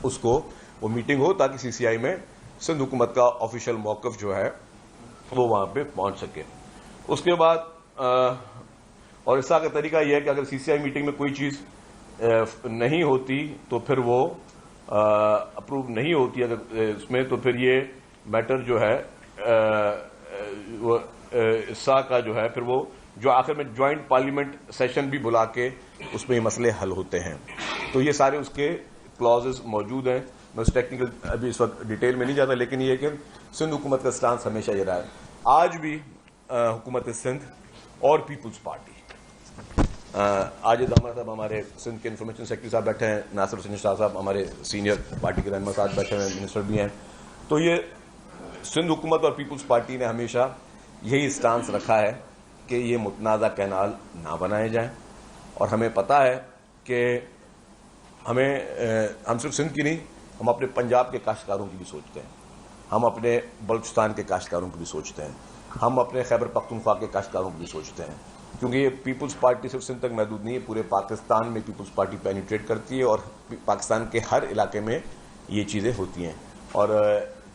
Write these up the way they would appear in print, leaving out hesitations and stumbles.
اس کو وہ میٹنگ ہو تاکہ سی سی آئی میں سندھ حکومت کا آفیشیل موقف جو ہے وہ وہاں پہ پہنچ سکے. اس کے بعد اور اس کا طریقہ یہ ہے کہ اگر سی سی آئی میٹنگ میں کوئی چیز نہیں ہوتی تو پھر وہ اپروو نہیں ہوتی اگر اس میں, تو پھر یہ میٹر جو ہے اسا کا جو ہے پھر وہ جو آخر میں جوائنٹ پارلیمنٹ سیشن بھی بلا کے اس میں یہ مسئلے حل ہوتے ہیں. تو یہ سارے اس کے کلازز موجود ہیں. میں اس ٹیکنیکل ابھی اس وقت ڈیٹیل میں نہیں جاتا, لیکن یہ کہ سندھ حکومت کا سٹانس ہمیشہ یہ رہا ہے. آج بھی حکومت سندھ اور پیپلز پارٹی, آجد احمد صاحب ہمارے سندھ کے انفارمیشن سیکرٹری صاحب بیٹھے ہیں, ناصر حسین شاہ صاحب ہمارے سینئر پارٹی کے رہنما صاحب بیٹھے ہیں, منسٹر بھی ہیں. تو یہ سندھ حکومت اور پیپلز پارٹی نے ہمیشہ یہی سٹانس رکھا ہے کہ یہ متنازع کینال نہ بنائے جائیں. اور ہمیں پتہ ہے کہ ہم صرف سندھ کی نہیں, ہم اپنے پنجاب کے کاشتکاروں کی بھی سوچتے ہیں, ہم اپنے بلوچستان کے کاشتکاروں کی بھی سوچتے ہیں, ہم اپنے خیبر پختونخوا کے کاشتکاروں کی بھی سوچتے ہیں. کیونکہ یہ پیپلز پارٹی صرف سندھ تک محدود نہیں ہے, پورے پاکستان میں پیپلز پارٹی پینیٹریٹ کرتی ہے اور پاکستان کے ہر علاقے میں یہ چیزیں ہوتی ہیں. اور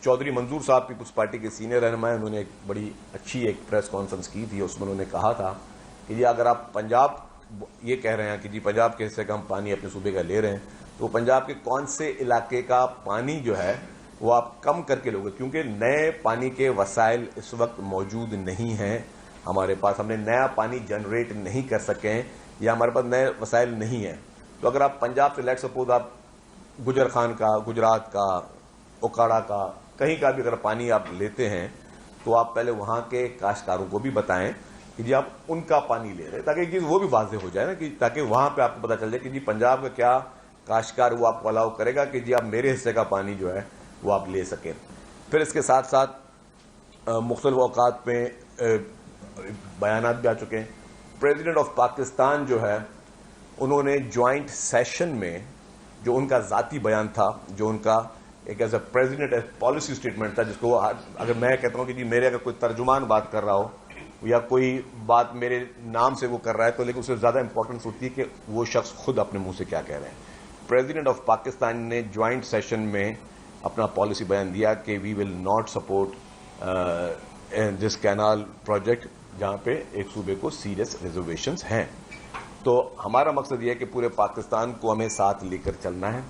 چودھری منظور صاحب پیپلز پارٹی کے سینئر رہنما ہیں, انہوں نے ایک بڑی اچھی ایک پریس کانفرنس کی تھی, اس میں انہوں نے کہا تھا کہ یہ اگر آپ پنجاب یہ کہہ رہے ہیں کہ جی پنجاب کے حصے کا ہم پانی اپنے صوبے کا لے رہے ہیں, تو پنجاب کے کون سے علاقے کا پانی جو ہے وہ آپ کم کر کے لوگے, کیونکہ نئے پانی کے وسائل اس وقت موجود نہیں ہیں ہمارے پاس, ہم نے نیا پانی جنریٹ نہیں کر سکے ہیں یا ہمارے پاس نئے وسائل نہیں ہیں. تو اگر آپ پنجاب سے لیٹ سپوز آپ گجر خان کا, گجرات کا, اوکاڑا کا, کہیں کا بھی اگر پانی آپ لیتے ہیں تو آپ پہلے وہاں کے کاشتکاروں کو بھی بتائیں کہ جی آپ ان کا پانی لے رہے ہیں, تاکہ یہ چیز وہ بھی واضح ہو جائے نا, کہ تاکہ وہاں پہ آپ کو پتہ چل جائے کہ جی پنجاب کا کیا کاشتکار وہ آپ کو الاؤ کرے گا کہ جی آپ میرے حصے کا پانی جو ہے وہ آپ لے سکیں. پھر اس کے ساتھ ساتھ مختلف اوقات میں بیانات بھی آ چکے ہیں. پریزیڈنٹ آف پاکستان جو ہے انہوں نے جوائنٹ سیشن میں جو ان کا ذاتی بیان تھا, جو ان کا ایک as a president policy statement تھا, جس کو اگر میں کہتا ہوں کہ جی میرے اگر کوئی ترجمان بات کر رہا ہو یا کوئی بات میرے نام سے وہ کر رہا ہے, تو لیکن اس سے زیادہ امپورٹنس ہوتی ہے کہ وہ شخص خود اپنے منہ سے کیا کہہ رہے ہیں. پریزیڈنٹ آف پاکستان نے جوائنٹ سیشن میں اپنا پالیسی بیان دیا کہ we will not support this canal project جہاں پہ ایک صوبے کو سیریس ریزرویشنز ہیں. تو ہمارا مقصد یہ ہے کہ پورے پاکستان کو ہمیں ساتھ لے کر چلنا ہے,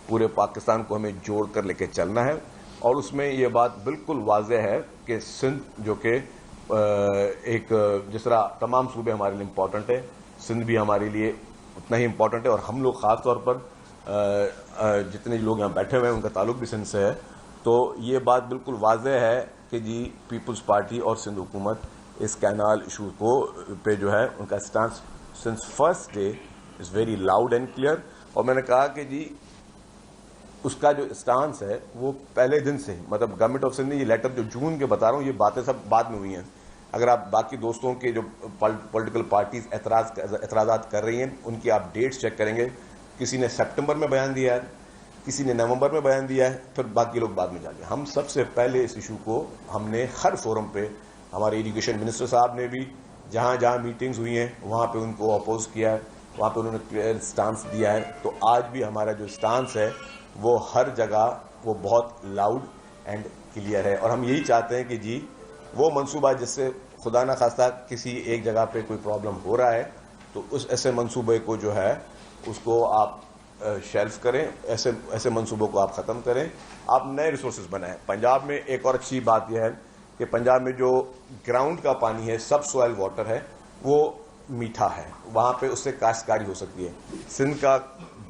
پورے پاکستان کو ہمیں جوڑ کر لے کے چلنا ہے. اور اس میں یہ بات بالکل واضح ہے کہ سندھ جو کہ ایک جس طرح تمام صوبے ہمارے لیے امپورٹنٹ ہے, سندھ بھی ہمارے لیے اتنا ہی امپورٹنٹ ہے. اور ہم لوگ خاص طور پر جتنے لوگ یہاں بیٹھے ہوئے ہیں ان کا تعلق بھی سندھ سے ہے. تو یہ بات بالکل واضح ہے کہ جی پیپلز پارٹی اور سندھ حکومت اس کینال ایشو کو پہ جو ہے ان کا stance since first day is very loud and clear. اور میں نے کہا کہ جی اس کا جو سٹانس ہے وہ پہلے دن سے ہی, مطلب گورنمنٹ آف سندھ نے یہ لیٹر جو جون کے بتا رہا ہوں, یہ باتیں سب بعد میں ہوئی ہیں. اگر آپ باقی دوستوں کے جو پولیٹیکل پارٹیز اعتراضات کر رہی ہیں ان کی آپ ڈیٹس چیک کریں گے, کسی نے سپٹمبر میں بیان دیا ہے, کسی نے نومبر میں بیان دیا ہے, پھر باقی لوگ بعد میں جا گئے. ہم سب سے پہلے اس ایشو کو ہم نے ہر فورم پہ, ہمارے ایجوکیشن منسٹر صاحب نے بھی جہاں جہاں میٹنگز ہوئی ہیں وہاں پہ ان کو اپوز کیا ہے, وہاں پہ انہوں نے کلیئر سٹانس دیا ہے. تو آج بھی ہمارا جو سٹانس ہے وہ ہر جگہ وہ بہت لاؤڈ اینڈ کلیئر ہے. اور ہم یہی چاہتے ہیں کہ جی وہ منصوبہ جس سے خدا نہ خواستہ کسی ایک جگہ پہ کوئی پرابلم ہو رہا ہے تو اس ایسے منصوبے کو جو ہے اس کو آپ شیلف کریں, ایسے منصوبوں کو آپ ختم کریں, آپ نئے ریسورسز بنائیں. پنجاب میں ایک اور اچھی بات یہ ہے کہ پنجاب میں جو گراؤنڈ کا پانی ہے, سب سوائل واٹر ہے, وہ میٹھا ہے, وہاں پہ اس سے کاشتکاری ہو سکتی ہے. سندھ کا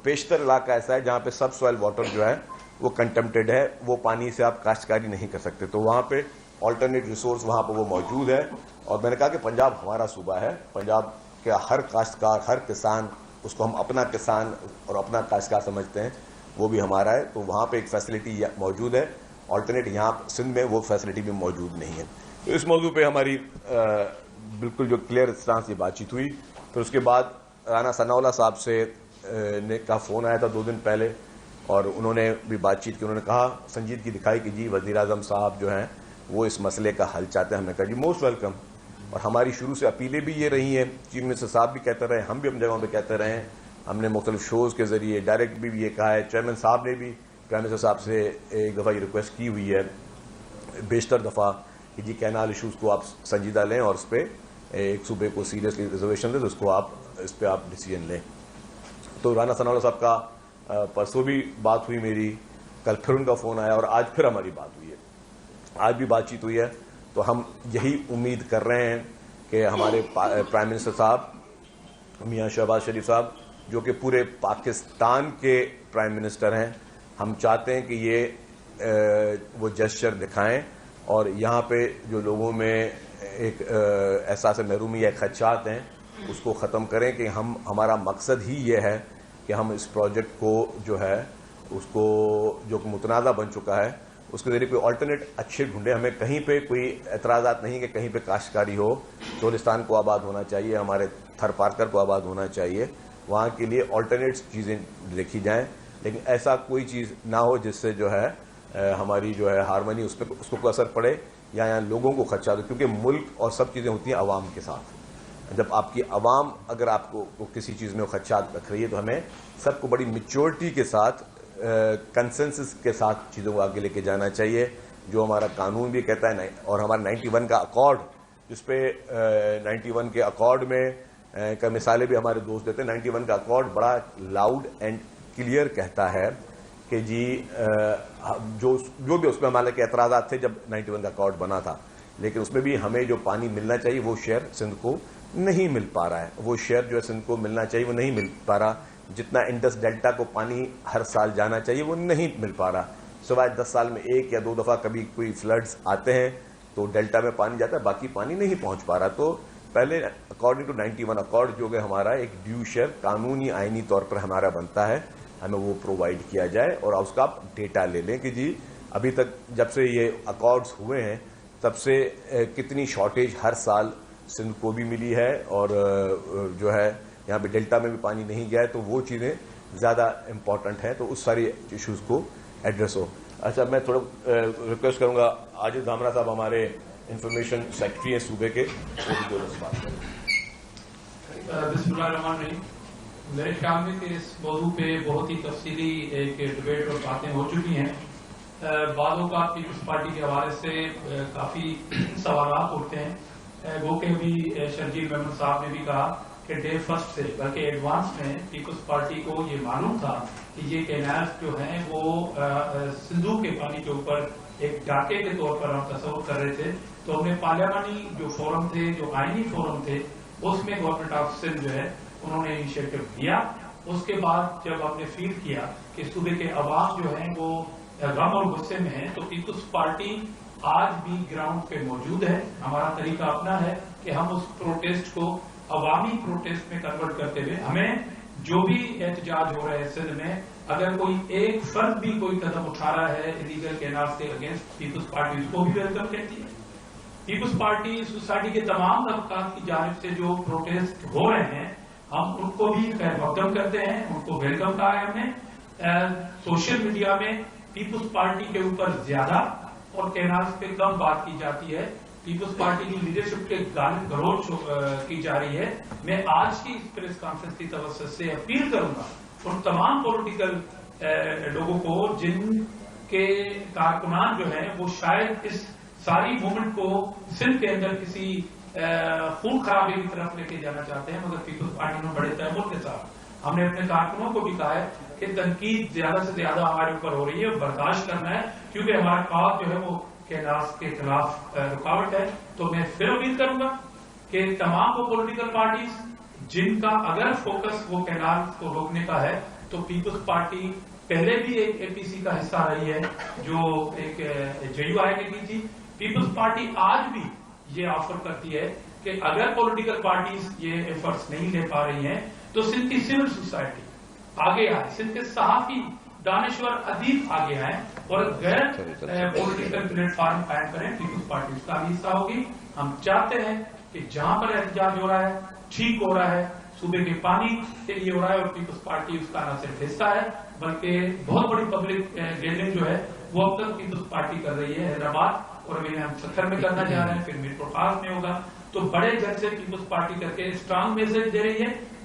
بیشتر علاقہ ایسا ہے جہاں پہ سب سوائل واٹر جو ہے وہ کنٹمپٹیڈ ہے, وہ پانی سے آپ کاشتکاری نہیں کر سکتے. تو وہاں پہ آلٹرنیٹ ریسورس وہاں پہ وہ موجود ہے. اور میں نے کہا کہ پنجاب ہمارا صوبہ ہے, پنجاب کے ہر کاشتکار, ہر کسان, اس کو ہم اپنا کسان اور اپنا کاشتکار سمجھتے ہیں, وہ بھی ہمارا ہے. تو وہاں پہ ایک فیسلٹی موجود ہے, آلٹرنیٹ یہاں سندھ میں وہ فیسلٹی بھی موجود نہیں ہے. تو اس موضوع پہ ہماری بالکل جو کلیئر سٹانس یہ بات چیت ہوئی. پھر اس کے بعد رانا ثناء اللہ صاحب سے نے کا فون آیا تھا 2 دن پہلے, اور انہوں نے بھی بات چیت کی. انہوں نے کہا, سنجیدگی دکھائی کہ جی وزیر اعظم صاحب جو ہیں وہ اس مسئلے کا حل چاہتے ہیں. ہم نے کہا جی موسٹ ویلکم. اور ہماری شروع سے اپیلیں بھی یہ رہی ہیں, چیف منسٹر صاحب بھی کہتے رہے, ہم بھی اپنی جگہوں پہ کہتے رہے ہیں ہم نے مختلف شوز کے ذریعے ڈائریکٹ بھی یہ کہا ہے. چیئرمین صاحب نے بھی پرائم منسٹر صاحب سے ایک دفعہ یہ ریکویسٹ کی ہوئی ہے بیشتر دفعہ کہ جی کینال ایشوز کو آپ سنجیدہ لیں اور اس پہ ایک صوبے کو سیریسلی ریزرویشن دیں تو اس کو آپ اس پہ آپ ڈیسیجن لیں. تو رانا ثناء اللہ صاحب کا پرسوں بھی بات ہوئی میری, کل پھر ان کا فون آیا اور آج پھر ہماری بات ہوئی ہے, آج بھی بات چیت ہوئی ہے. تو ہم یہی امید کر رہے ہیں کہ ہمارے پرائم منسٹر صاحب میاں شہباز شریف صاحب جو کہ پورے پاکستان کے پرائم منسٹر ہیں, ہم چاہتے ہیں کہ یہ وہ جسچر دکھائیں اور یہاں پہ جو لوگوں میں ایک احساس محرومی یا خدشات ہیں اس کو ختم کریں کہ ہمارا مقصد ہی یہ ہے کہ ہم اس پروجیکٹ کو جو ہے اس کو جو متنازع بن چکا ہے اس کے ذریعے کوئی آلٹرنیٹ اچھے ڈھونڈے. ہمیں کہیں پہ کوئی اعتراضات نہیں کہ کہیں پہ کاشتکاری ہو, چولستان کو آباد ہونا چاہیے, ہمارے تھر پارکر کو آباد ہونا چاہیے, وہاں کے لیے آلٹرنیٹس چیزیں دیکھی جائیں, لیکن ایسا کوئی چیز نہ ہو جس سے جو ہے ہماری جو ہے ہارمنی اس کو کوئی اثر پڑے یا یہاں لوگوں کو خدشہ دو, کیونکہ ملک اور سب چیزیں ہوتی ہیں عوام کے ساتھ. جب آپ کی عوام اگر آپ کو کسی چیز میں خدشات رکھ رہی ہے تو ہمیں سب کو بڑی میچورٹی کے ساتھ کنسنسس کے ساتھ چیزوں کو آگے لے کے جانا چاہیے, جو ہمارا قانون بھی کہتا ہے اور ہمارا 91 کا اکارڈ جس پہ 91 کے اکارڈ میں کا مثالیں بھی ہمارے دوست دیتے ہیں. 91 کا اکارڈ بڑا لاؤڈ اینڈ کلیئر کہتا ہے کہ جی جو بھی اس میں ہمارے کے اعتراضات تھے جب 91 کا اکارڈ بنا تھا, لیکن اس میں بھی ہمیں جو پانی ملنا چاہیے وہ شیئر سندھ کو نہیں مل پا رہا ہے, وہ شیئر جو ہے سندھ کو ملنا چاہیے وہ نہیں مل پا رہا, جتنا انڈس ڈیلٹا کو پانی ہر سال جانا چاہیے وہ نہیں مل پا رہا, سوائے 10 سال میں 1 یا 2 دفعہ کبھی کوئی فلڈز آتے ہیں تو ڈیلٹا میں پانی جاتا ہے, باقی پانی نہیں پہنچ پا رہا. تو پہلے اکارڈنگ ٹو 91 اکارڈ جو کہ ہمارا ایک ڈیو شیئر قانونی آئینی طور پر ہمارا بنتا ہے, ہمیں وہ پرووائڈ کیا جائے اور اس کا آپ ڈیٹا لے لیں کہ جی ابھی تک جب سے یہ اکارڈز ہوئے ہیں تب سے کتنی شارٹیج ہر سال سندھ کو بھی ملی ہے اور جو ہے یہاں پہ ڈیلٹا میں بھی پانی نہیں گیا ہے, تو وہ چیزیں زیادہ امپورٹنٹ ہیں, تو اس ساری ایشوز کو ایڈریس ہو. اچھا میں تھوڑا ریکویسٹ کروں گا عاجز دھامرا صاحب ہمارے انفارمیشن سیکرٹری ہیں صوبے کے, وہ بھی 2 لفظ بات کریں. بسم اللہ الرحمن الرحیم. میرے خیال میں کہ اس موضوع پہ بہت ہی تفصیلی ایک ڈبیٹ اور باتیں ہو چکی ہیں. بعض اوقات پیپلز پارٹی کے حوالے سے کافی سوالات اٹھتے ہیں, وہ کہ ابھی شرجیل محمد صاحب نے بھی کہا کہ ڈے فرسٹ سے بلکہ ایڈوانس میں پیپلز پارٹی کو یہ معلوم تھا کہ یہ کینالز جو ہیں وہ سندھو کے پانی کے اوپر ایک ڈاکے کے طور پر ہم تصور کر رہے تھے. تو ہم نے پارلیمانی جو فورم تھے, جو آئینی فورم تھے, اس میں گورنمنٹ آف سندھ جو ہے انہوں نے انیشیٹو لیا. اس کے بعد جب ہم نے فیل کیا کہ صوبے کے عوام جو ہیں وہ غم اور غصے میں ہیں, تو پیپلز پارٹی آج بھی گراؤنڈ پہ موجود ہے. ہمارا طریقہ اپنا ہے کہ ہم اس پروٹیسٹ کو عوامی پروٹیسٹ میں کنورٹ کرتے ہوئے ہمیں جو بھی احتجاج ہو رہا ہے سندھ میں, اگر کوئی ایک فرد بھی کوئی قدم اٹھا رہا ہے الیگل کینالز کے اگینسٹ, پیپلز پارٹی اس کو بھی ویلکم کہتی ہے. پیپلز پارٹی سوسائٹی کے تمام طبقات کی جانب سے جو پروٹیسٹ ہو رہے ہیں ہم ان کو بھی خیر مقدم کرتے ہیں, ان کو ویلکم کہا ہے ہم نے. سوشل میڈیا میں پیپلز پارٹی کے اوپر زیادہ اور کینالز پہ کم بات کی جاتی ہے. پیپلز پارٹی کی لیڈرشپ کے غالب گلوچ کی جا رہی ہے. میں آج کی اس پریس کانفرنس کی توسط سے اپیل کروں گا ان تمام پولیٹیکل لوگوں کو جن کے کارکنان جو ہیں وہ شاید اس ساری موومنٹ کو سندھ کے اندر کسی خون خرابے کی طرف لے کے جانا چاہتے ہیں, مگر پیپلز پارٹی میں بڑے تحمل کے ساتھ ہم نے اپنے کارکنوں کو بھی کہا ہے کہ تنقید زیادہ سے زیادہ ہمارے اوپر ہو رہی ہے, برداشت کرنا ہے, کیونکہ ہمارا کاز جو ہے وہ کینالز کے خلاف رکاوٹ ہے. تو میں پھر امید کروں گا کہ تمام وہ پولیٹیکل پارٹیز جن کا اگر فوکس وہ کینالز کو روکنے کا ہے, تو پیپلز پارٹی پہلے بھی ایک اے پی سی کا حصہ رہی ہے جو ایک JUI کی کی تھی. پیپلز پارٹی آج بھی یہ آفر کرتی ہے کہ اگر پولیٹیکل پارٹیز یہ ایفرٹس نہیں لے پا رہی ہیں تو سندھ کی سول سوسائٹی آگے آئے, سندھ کے صحافی دانشور ادیب آگے آئیں اور غیر پولیٹیکل پلیٹ فارم قائم کریں. پیپلز پارٹی اس کا بھی حصہ ہوگی. ہم چاہتے ہیں کہ جہاں پر احتجاج ہو رہا ہے ٹھیک ہو رہا ہے, صوبے کے پانی کے لیے ہو رہا ہے, اور پیپلز پارٹی اس کا نہ صرف حصہ ہے بلکہ بہت بڑی پبلک گیدرنگ جو ہے وہ اب تک پیپلز پارٹی کر رہی ہے حیدرآباد, اور ابھی ہم ستر میں کرنا چاہ رہے ہیں, پھر میٹرو خاص میں ہوگا. تو بڑے جن سے پیپلز پارٹی کر کے اسٹرانگ میسج دے رہی ہے.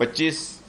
25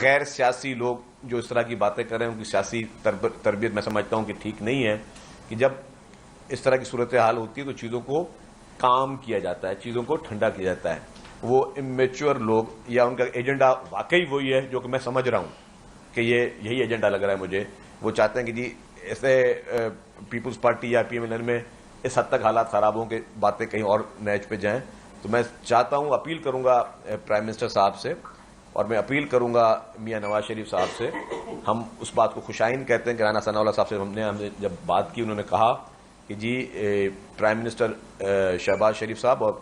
غیر سیاسی لوگ جو اس طرح کی باتیں کر رہے ہیں ان کی سیاسی تربیت میں سمجھتا ہوں کہ ٹھیک نہیں ہے، کہ جب اس طرح کی صورتحال ہوتی ہے تو چیزوں کو کام کیا جاتا ہے، چیزوں کو ٹھنڈا کیا جاتا ہے. وہ امیچور لوگ یا ان کا ایجنڈا واقعی وہی ہے جو کہ میں سمجھ رہا ہوں کہ یہی ایجنڈا لگ رہا ہے مجھے. وہ چاہتے ہیں کہ جی ایسے پیپلز پارٹی یا PMLN میں اس حد تک حالات خراب ہوں کہ باتیں کہیں اور نیچ پہ جائیں. تو میں چاہتا ہوں، اپیل کروں گا پرائم منسٹر صاحب سے، اور میں اپیل کروں گا میاں نواز شریف صاحب سے. ہم اس بات کو خوشائن کہتے ہیں کہ رانا ثناء اللہ صاحب سے ہم نے جب بات کی، انہوں نے کہا کہ جی پرائم منسٹر شہباز شریف صاحب اور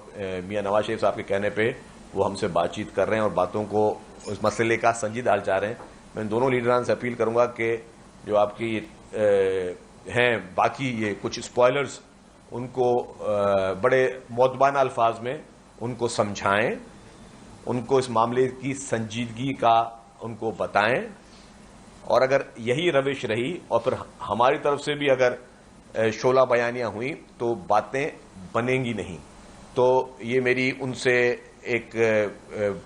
میاں نواز شریف صاحب کے کہنے پہ وہ ہم سے بات چیت کر رہے ہیں اور باتوں کو اس مسئلے کا سنجیدہ حل چاہ رہے ہیں. میں ان دونوں لیڈران سے اپیل کروں گا کہ جو آپ کی ہیں باقی یہ کچھ اسپوائلرز، ان کو بڑے مؤدبانہ الفاظ میں ان کو سمجھائیں، ان کو اس معاملے کی سنجیدگی کا ان کو بتائیں. اور اگر یہی روش رہی اور پھر ہماری طرف سے بھی اگر شعلہ بیانیاں ہوئیں تو باتیں بنیں گی نہیں. تو یہ میری ان سے ایک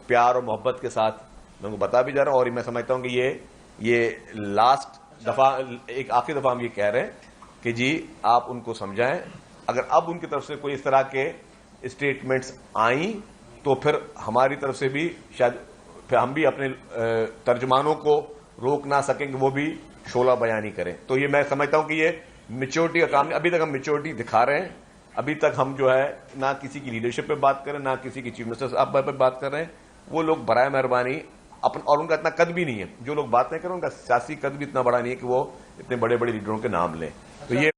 پیار اور محبت کے ساتھ میں ان کو بتا بھی جا رہا ہوں. اور میں سمجھتا ہوں کہ یہ لاسٹ دفعہ، ایک آخری دفعہ ہم یہ کہہ رہے ہیں کہ جی آپ ان کو سمجھائیں. اگر اب ان کی طرف سے کوئی اس طرح کے اسٹیٹمنٹس آئیں تو پھر ہماری طرف سے بھی شاید پھر ہم بھی اپنے ترجمانوں کو روک نہ سکیں کہ وہ بھی شعلہ بیانی کریں. تو یہ میں سمجھتا ہوں کہ یہ میچورٹی کا کام ہے. ابھی تک ہم میچورٹی دکھا رہے ہیں. ابھی تک ہم جو ہے نہ کسی کی لیڈرشپ پہ بات کریں، نہ کسی کی چیف منسٹر صاحب پہ بات کر رہے ہیں. وہ لوگ برائے مہربانی اور ان کا اتنا قد بھی نہیں ہے، جو لوگ بات نہیں کر رہے ہیں ان کا سیاسی قد بھی اتنا بڑا نہیں ہے کہ وہ اتنے بڑے بڑے لیڈروں کے نام لیں. تو یہ